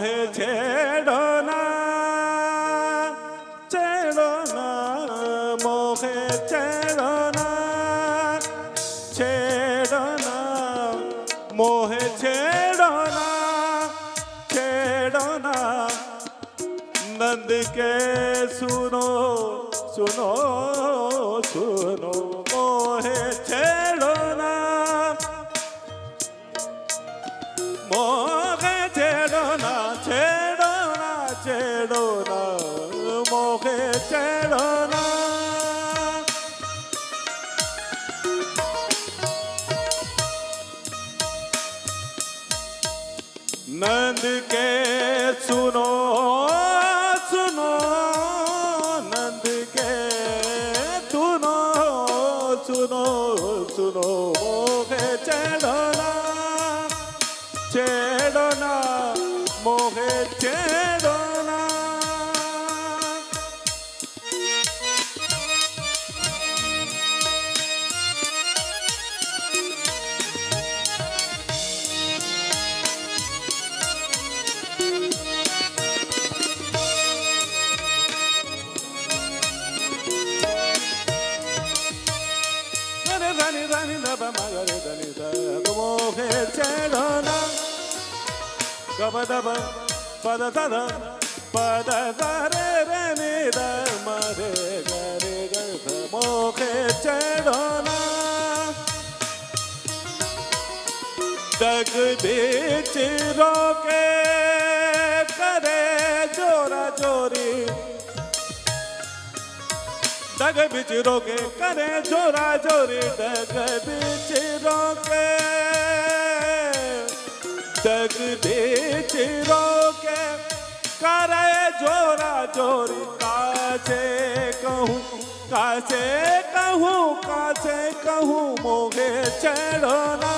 छेड़ो ना मोहे छेड़ो ना मोहे छेड़ो ना नंद के सुनो सुनो सुनो मोहे छेड़ो ना मोहे छेड़ो ना मोहे छेड़ो ना नंद के सुनो सुनो नंद के सुनो सुनो सुनो मोहे छेड़ो ना मोहे छेड़ो ना मोहे छेड़ो ना गब दब पद दद पद रे रे नि द म रे ग रे ग ध मोहे छेड़ो ना डग बीच रोके करे जोरा जोरी डग बीच रोके करे जोरा जोरी डग बीच रोके डग बीच रोके करे जोरा जोरी कासे कहूँ कासे कहूँ कासे कहूँ मोहे छेड़ो ना